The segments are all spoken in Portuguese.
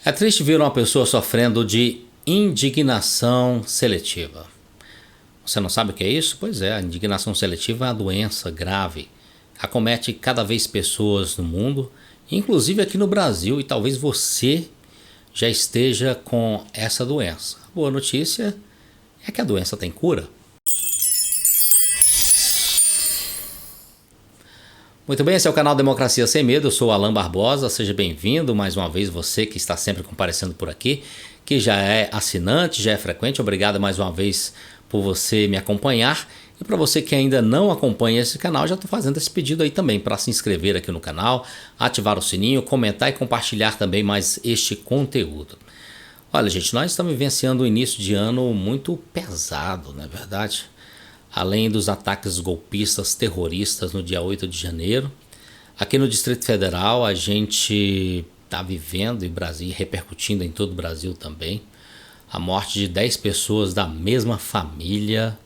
É triste ver uma pessoa sofrendo de indignação seletiva. Você não sabe o que é isso? Pois é, a indignação seletiva é uma doença grave. Acomete cada vez pessoas no mundo, inclusive aqui no Brasil, e talvez você já esteja com essa doença. A boa notícia é que a doença tem cura. Muito bem, esse é o canal Democracia Sem Medo, eu sou o Alan Barbosa, seja bem-vindo mais uma vez, você que está sempre comparecendo por aqui, que já é assinante, já é frequente, obrigado mais uma vez por você me acompanhar. E para você que ainda não acompanha esse canal, já estou fazendo esse pedido aí também para se inscrever aqui no canal, ativar o sininho, comentar e compartilhar também mais este conteúdo. Olha, gente, nós estamos vivenciando um início de ano muito pesado, não é verdade? Além dos ataques golpistas terroristas no dia 8 de janeiro, aqui no Distrito Federal a gente está vivendo em Brasília, repercutindo em todo o Brasil também, a morte de 10 pessoas da mesma família.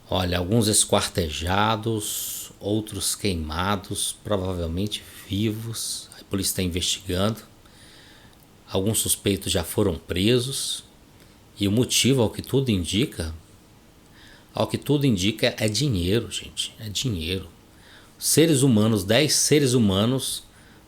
Olha, alguns esquartejados, outros queimados, provavelmente vivos. A polícia está investigando. Alguns suspeitos já foram presos. E o motivo, ao que tudo indica, é dinheiro, gente. É dinheiro. Seres humanos, 10 seres humanos,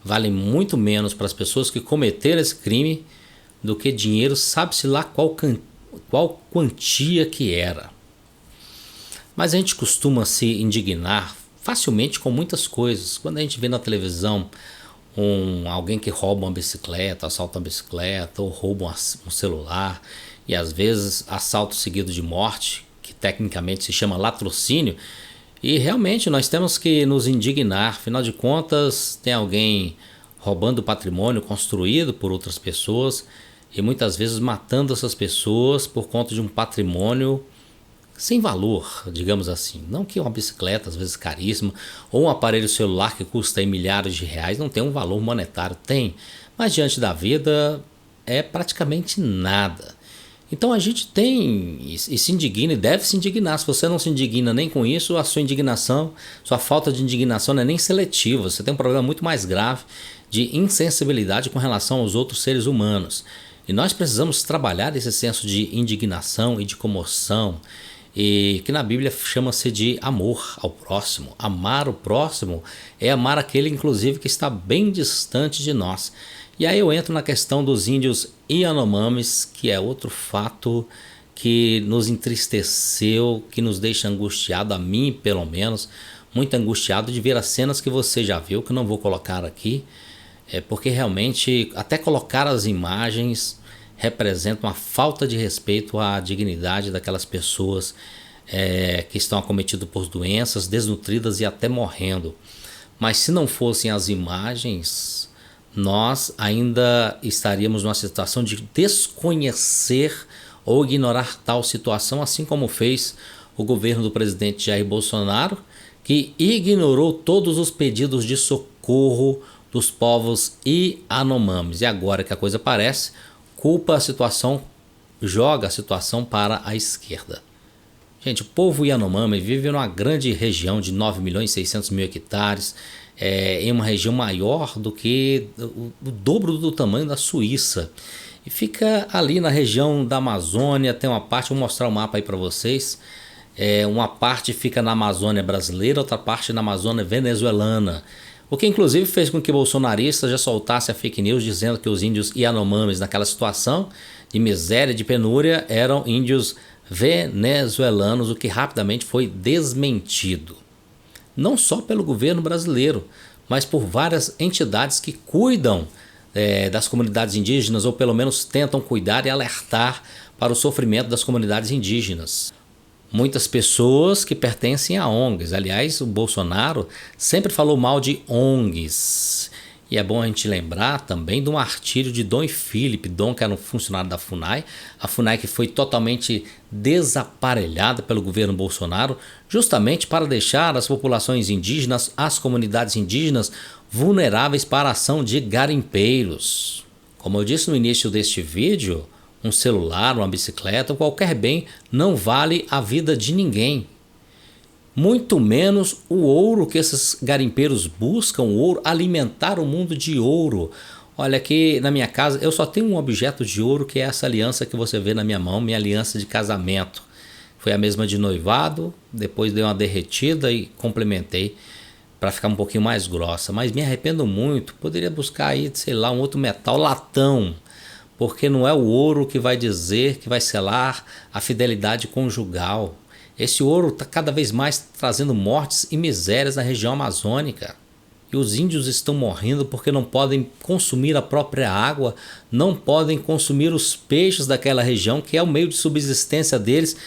valem muito menos para as pessoas que cometeram esse crime do que dinheiro, sabe-se lá qual quantia que era. Mas a gente costuma se indignar facilmente com muitas coisas. Quando a gente vê na televisão alguém que rouba uma bicicleta, assalta uma bicicleta ou rouba um celular, e às vezes assalto seguido de morte, que tecnicamente se chama latrocínio, e realmente nós temos que nos indignar. Afinal de contas, tem alguém roubando patrimônio construído por outras pessoas e muitas vezes matando essas pessoas por conta de um patrimônio sem valor, digamos assim. Não que uma bicicleta, às vezes caríssima, ou um aparelho celular que custa aí milhares de reais não tem um valor monetário. Tem, mas diante da vida é praticamente nada. Então a gente tem e se indigna e deve se indignar. Se você não se indigna nem com isso, a sua indignação, sua falta de indignação não é nem seletiva. Você tem um problema muito mais grave de insensibilidade com relação aos outros seres humanos. E nós precisamos trabalhar esse senso de indignação e de comoção, e que na Bíblia chama-se de amor ao próximo. Amar o próximo é amar aquele, inclusive, que está bem distante de nós. E aí eu entro na questão dos índios Yanomamis, que é outro fato que nos entristeceu, que nos deixa angustiado, a mim pelo menos, muito angustiado de ver as cenas que você já viu, que eu não vou colocar aqui, porque realmente até colocar as imagens representa uma falta de respeito à dignidade daquelas pessoas que estão acometidas por doenças, desnutridas e até morrendo. Mas se não fossem as imagens, nós ainda estaríamos numa situação de desconhecer ou ignorar tal situação, assim como fez o governo do presidente Jair Bolsonaro, que ignorou todos os pedidos de socorro dos povos Yanomamis. E agora que a coisa parece, culpa a situação, joga a situação para a esquerda. Gente, o povo Yanomami vive numa grande região de 9.600.000 hectares, em uma região maior do que o dobro do tamanho da Suíça. E fica ali na região da Amazônia, tem uma parte, vou mostrar o mapa aí para vocês, uma parte fica na Amazônia brasileira, outra parte na Amazônia venezuelana. O que inclusive fez com que bolsonaristas já soltassem a fake news dizendo que os índios Yanomamis naquela situação de miséria, de penúria, eram índios venezuelanos, o que rapidamente foi desmentido. Não só pelo governo brasileiro, mas por várias entidades que cuidam das comunidades indígenas, ou pelo menos tentam cuidar e alertar para o sofrimento das comunidades indígenas. Muitas pessoas que pertencem a ONGs. Aliás, o Bolsonaro sempre falou mal de ONGs. E é bom a gente lembrar também do martírio de Dom Philip. Dom, que era um funcionário da FUNAI. A FUNAI que foi totalmente desaparelhada pelo governo Bolsonaro, justamente para deixar as populações indígenas, as comunidades indígenas, vulneráveis para a ação de garimpeiros. Como eu disse no início deste vídeo, um celular, uma bicicleta ou qualquer bem não vale a vida de ninguém. Muito menos o ouro que esses garimpeiros buscam, o ouro, alimentar o mundo de ouro. Olha, aqui na minha casa eu só tenho um objeto de ouro, que é essa aliança que você vê na minha mão, minha aliança de casamento. Foi a mesma de noivado, depois dei uma derretida e complementei para ficar um pouquinho mais grossa. Mas me arrependo muito, poderia buscar aí, sei lá, um outro metal, latão. Porque não é o ouro que vai dizer, que vai selar a fidelidade conjugal. Esse ouro está cada vez mais trazendo mortes e misérias na região amazônica. E os índios estão morrendo porque não podem consumir a própria água, não podem consumir os peixes daquela região, que é o meio de subsistência deles,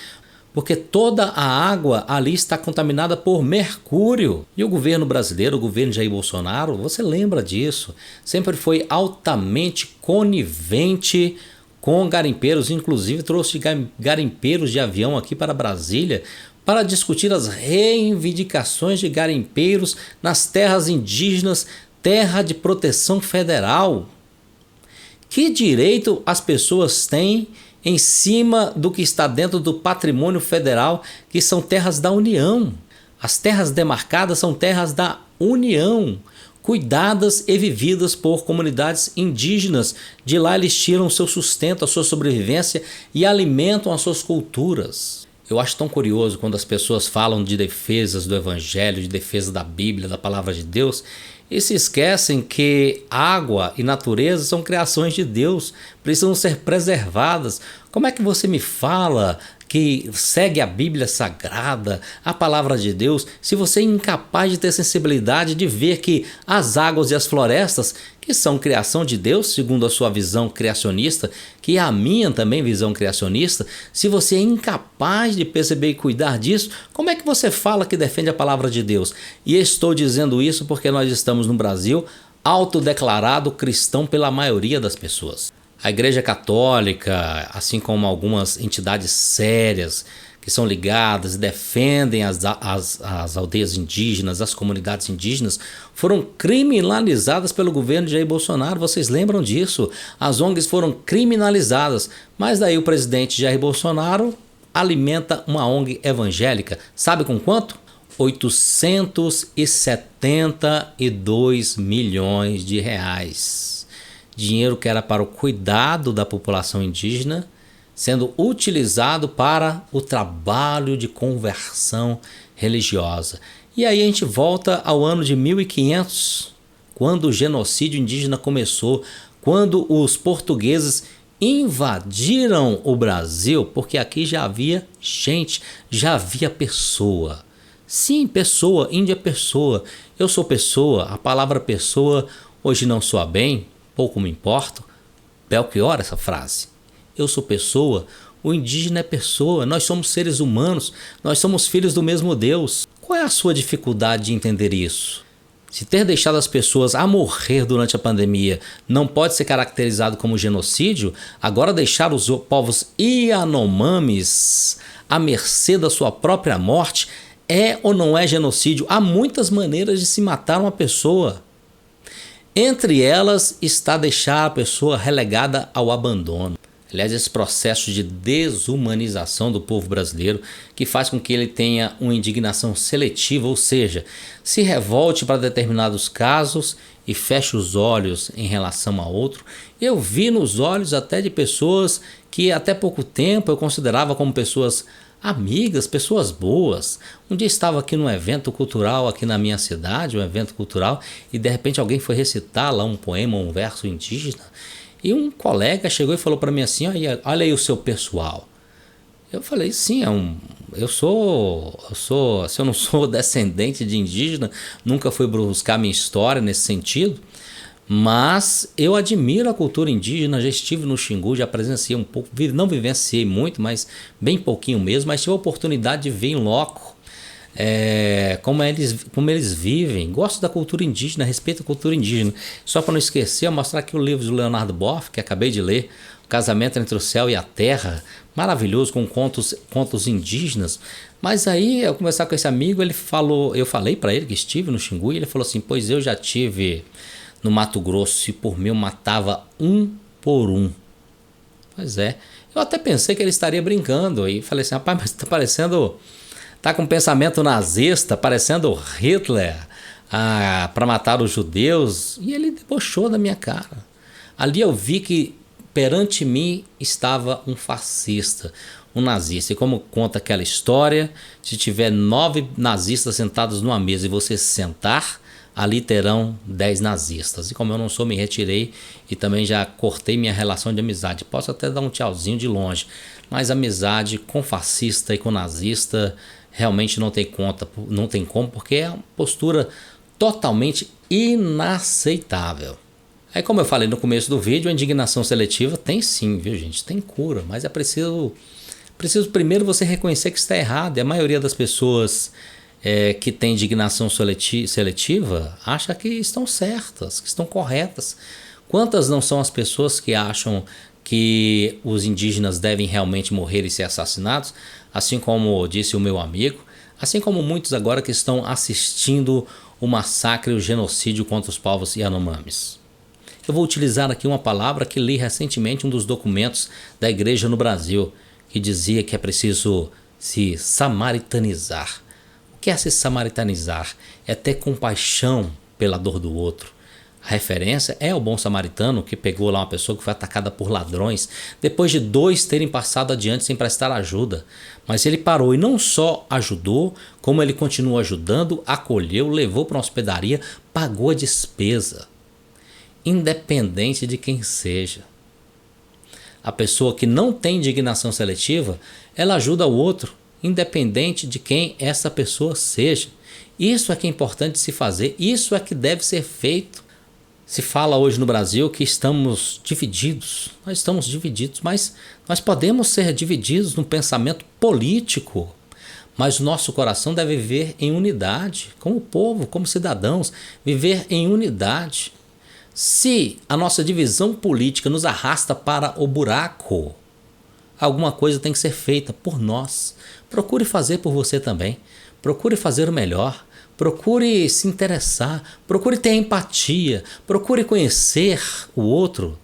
porque toda a água ali está contaminada por mercúrio. E o governo brasileiro, o governo Jair Bolsonaro, você lembra disso, sempre foi altamente conivente com garimpeiros, inclusive trouxe garimpeiros de avião aqui para Brasília para discutir as reivindicações de garimpeiros nas terras indígenas, terra de proteção federal. Que direito as pessoas têm em cima do que está dentro do patrimônio federal, que são terras da União? As terras demarcadas são terras da União, cuidadas e vividas por comunidades indígenas. De lá eles tiram o seu sustento, a sua sobrevivência e alimentam as suas culturas. Eu acho tão curioso quando as pessoas falam de defesas do Evangelho, de defesa da Bíblia, da Palavra de Deus, e se esquecem que água e natureza são criações de Deus, precisam ser preservadas. Como é que você me fala que segue a Bíblia Sagrada, a Palavra de Deus, se você é incapaz de ter sensibilidade de ver que as águas e as florestas, que são criação de Deus, segundo a sua visão criacionista, que é a minha também visão criacionista, se você é incapaz de perceber e cuidar disso, como é que você fala que defende a Palavra de Deus? E estou dizendo isso porque nós estamos no Brasil, autodeclarado cristão pela maioria das pessoas. A Igreja Católica, assim como algumas entidades sérias que são ligadas e defendem as aldeias indígenas, as comunidades indígenas, foram criminalizadas pelo governo de Jair Bolsonaro. Vocês lembram disso? As ONGs foram criminalizadas, mas daí o presidente Jair Bolsonaro alimenta uma ONG evangélica. Sabe com quanto? 872 milhões de reais. Dinheiro que era para o cuidado da população indígena, sendo utilizado para o trabalho de conversão religiosa. E aí a gente volta ao ano de 1500, quando o genocídio indígena começou, quando os portugueses invadiram o Brasil, porque aqui já havia gente, já havia pessoa. Sim, pessoa, índia é pessoa. Eu sou pessoa, a palavra pessoa hoje não soa bem, pouco me importo. Belchior, essa frase. Eu sou pessoa, o indígena é pessoa, nós somos seres humanos, nós somos filhos do mesmo Deus. Qual é a sua dificuldade de entender isso? Se ter deixado as pessoas a morrer durante a pandemia não pode ser caracterizado como genocídio, agora deixar os povos Yanomamis à mercê da sua própria morte é ou não é genocídio? Há muitas maneiras de se matar uma pessoa. Entre elas está deixar a pessoa relegada ao abandono. Aliás, esse processo de desumanização do povo brasileiro que faz com que ele tenha uma indignação seletiva, ou seja, se revolte para determinados casos e feche os olhos em relação a outro. Eu vi nos olhos até de pessoas que até pouco tempo eu considerava como pessoas amigas, pessoas boas. Um dia estava aqui num evento cultural aqui na minha cidade, um evento cultural, e de repente alguém foi recitar lá um poema, um verso indígena, e um colega chegou e falou para mim assim: olha aí o seu pessoal. Eu falei, sim, se eu não sou descendente de indígena, nunca fui buscar minha história nesse sentido, mas eu admiro a cultura indígena, já estive no Xingu, já presenciei um pouco, não vivenciei muito, mas bem pouquinho mesmo, mas tive a oportunidade de ver em loco como eles vivem. Gosto da cultura indígena, respeito a cultura indígena. Só para não esquecer, eu mostrar aqui o livro do Leonardo Boff, que acabei de ler, O Casamento entre o Céu e a Terra, maravilhoso, com contos indígenas. Mas aí, eu conversar com esse amigo, eu falei para ele que estive no Xingu, e ele falou assim: pois eu já tive no Mato Grosso e por mim eu matava um por um. Pois é, eu até pensei que ele estaria brincando, e falei assim: rapaz, mas tá com pensamento nazista, parecendo Hitler, para matar os judeus. E ele debochou da minha cara. Ali eu vi que perante mim estava um fascista, um nazista. E como conta aquela história, se tiver 9 nazistas sentados numa mesa e você sentar, ali terão 10 nazistas. E como eu não sou, me retirei e também já cortei minha relação de amizade. Posso até dar um tchauzinho de longe, mas amizade com fascista e com nazista realmente não tem conta, não tem como, porque é uma postura totalmente inaceitável. Aí, como eu falei no começo do vídeo, a indignação seletiva tem sim, viu, gente? Tem cura, mas é preciso primeiro você reconhecer que está errado. E a maioria das pessoas que tem indignação seletiva acha que estão certas, que estão corretas. Quantas não são as pessoas que acham que os indígenas devem realmente morrer e ser assassinados, assim como disse o meu amigo, assim como muitos agora que estão assistindo o massacre e o genocídio contra os povos Yanomamis. Eu vou utilizar aqui uma palavra que li recentemente em um dos documentos da igreja no Brasil, que dizia que é preciso se samaritanizar. O que é se samaritanizar? É ter compaixão pela dor do outro. A referência é o bom samaritano que pegou lá uma pessoa que foi atacada por ladrões, depois de 2 terem passado adiante sem prestar ajuda. Mas ele parou e não só ajudou, como ele continuou ajudando, acolheu, levou para uma hospedaria, pagou a despesa. Independente de quem seja. A pessoa que não tem indignação seletiva, ela ajuda o outro, independente de quem essa pessoa seja. Isso é que é importante se fazer, isso é que deve ser feito. Se fala hoje no Brasil que estamos divididos, nós estamos divididos, mas nós podemos ser divididos no pensamento político, mas o nosso coração deve viver em unidade, como povo, como cidadãos, viver em unidade. Se a nossa divisão política nos arrasta para o buraco, alguma coisa tem que ser feita por nós. Procure fazer por você também. Procure fazer o melhor. Procure se interessar. Procure ter empatia. Procure conhecer o outro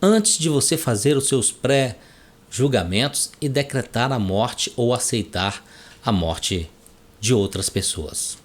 antes de você fazer os seus pré-julgamentos e decretar a morte ou aceitar a morte de outras pessoas.